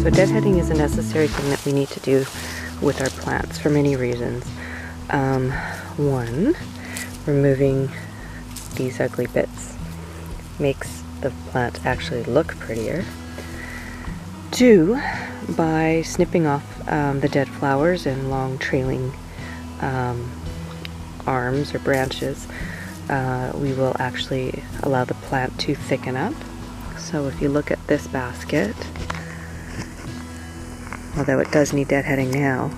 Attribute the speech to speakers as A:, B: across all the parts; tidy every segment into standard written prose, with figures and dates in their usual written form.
A: So deadheading is a necessary thing that we need to do with our plants for many reasons. One, removing these ugly bits makes the plant actually look prettier. Two, by snipping off the dead flowers and long trailing arms or branches, we will actually allow the plant to thicken up. So if you look at this basket, although it does need deadheading now,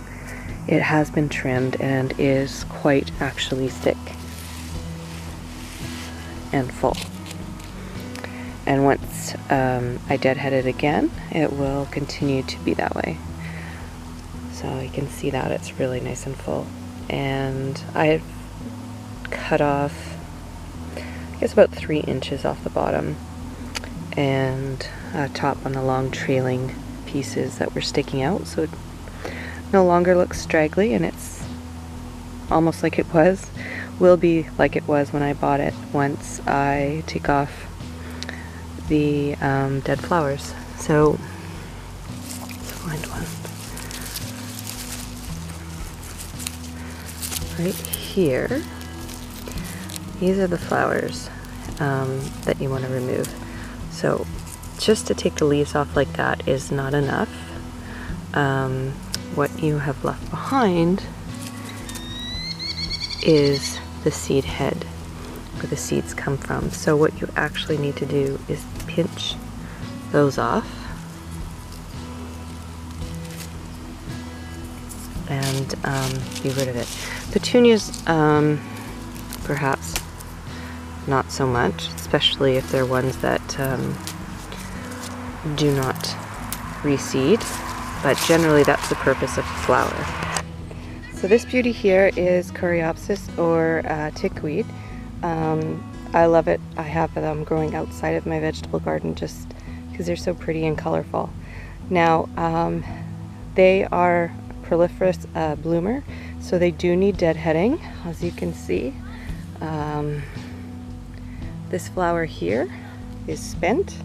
A: it has been trimmed and is quite actually thick and full. And once I deadhead it again, it will continue to be that way. So you can see that it's really nice and full. And I've cut off, I guess, about 3 inches off the bottom and top on the long trailing pieces that were sticking out, so it no longer looks straggly, and it's almost like it will be like it was when I bought it once I take off the dead flowers. So let's find one. Right here, these are the flowers that you want to remove. So just to take the leaves off like that is not enough. What you have left behind is the seed head, where the seeds come from. So what you actually need to do is pinch those off and be rid of it. Petunias, perhaps not so much, especially if they're ones that do not reseed, but generally that's the purpose of the flower. So this beauty here is Coreopsis, or tickweed. I love it. I have them growing outside of my vegetable garden just because they're so pretty and colorful. Now, they are proliferous bloomer, so they do need deadheading, as you can see. This flower here is spent,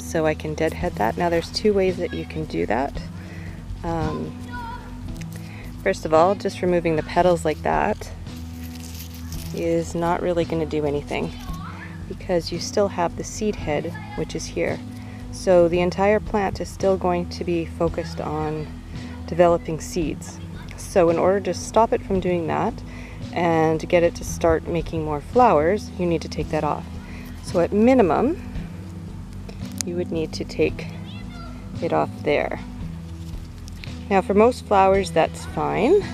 A: so I can deadhead that. Now there's 2 ways that you can do that. First of all, just removing the petals like that is not really going to do anything, because you still have the seed head, which is here. So the entire plant is still going to be focused on developing seeds. So in order to stop it from doing that and to get it to start making more flowers, you need to take that off. So at minimum, you would need to take it off there. Now for most flowers that's fine,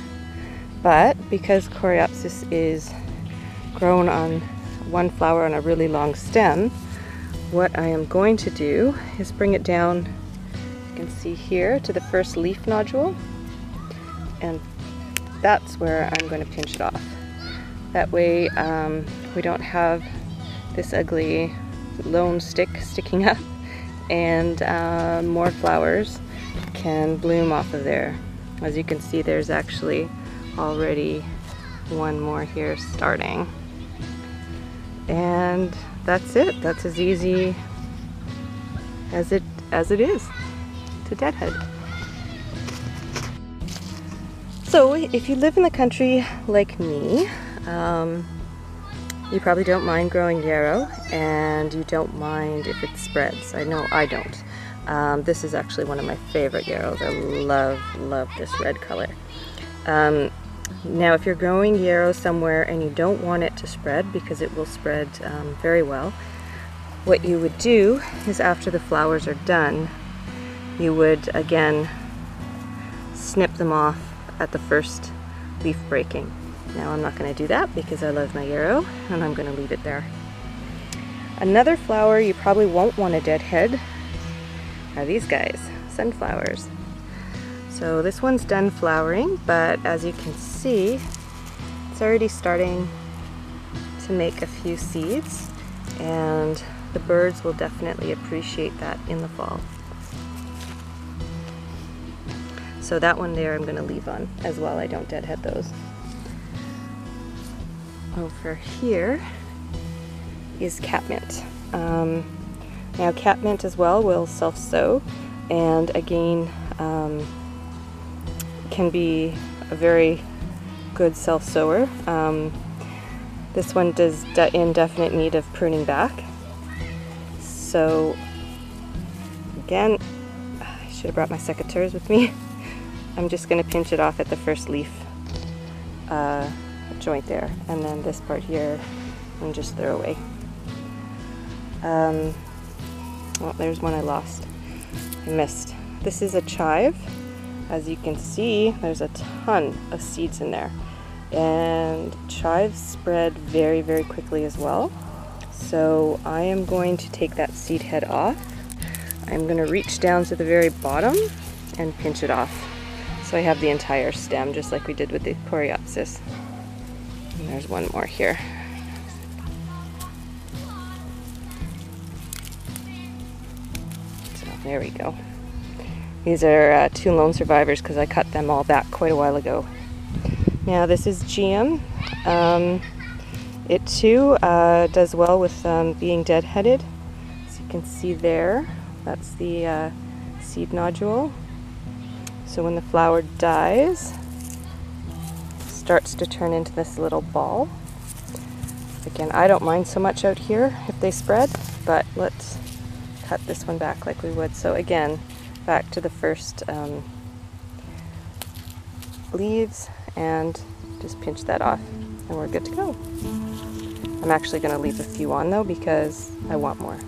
A: but because Coreopsis is grown on one flower on a really long stem, what I am going to do is bring it down, you can see here, to the first leaf nodule, and that's where I'm going to pinch it off. That way we don't have this ugly lone stick sticking up, and more flowers can bloom off of there. As you can see, there's actually already one more here starting. And that's it. That's as easy as it is to deadhead. So if you live in the country like me, you probably don't mind growing yarrow, and you don't mind if it spreads. I know I don't. This is actually one of my favorite yarrows. I love this red color. Now if you're growing yarrow somewhere and you don't want it to spread, because it will spread very well, what you would do is, after the flowers are done, you would again snip them off at the first leaf breaking. Now I'm not going to do that because I love my yarrow, and I'm going to leave it there. Another flower you probably won't want to deadhead are these guys, sunflowers. So this one's done flowering, but as you can see, it's already starting to make a few seeds, and the birds will definitely appreciate that in the fall. So that one there I'm going to leave on as well. I don't deadhead those. Over here is catmint. Now catmint as well will self-sow. and again can be a very good self-sower. This one does in definite need of pruning back. So again, I should have brought my secateurs with me. I'm just going to pinch it off at the first leaf joint there, and then this part here and just throw away. Well, there's one I lost. I missed. This is a chive. As you can see, there's a ton of seeds in there. And chives spread very, very quickly as well. So I am going to take that seed head off. I'm going to reach down to the very bottom and pinch it off. So I have the entire stem, just like we did with the coreopsis. And there's one more here. So there we go. These are 2 lone survivors because I cut them all back quite a while ago. Now this is GM. It too does well with being deadheaded. As you can see there, that's the seed nodule. So when the flower dies, it starts to turn into this little ball. Again, I don't mind so much out here if they spread, but let's cut this one back like we would. So again, back to the first leaves, and just pinch that off and we're good to go. I'm actually going to leave a few on though because I want more.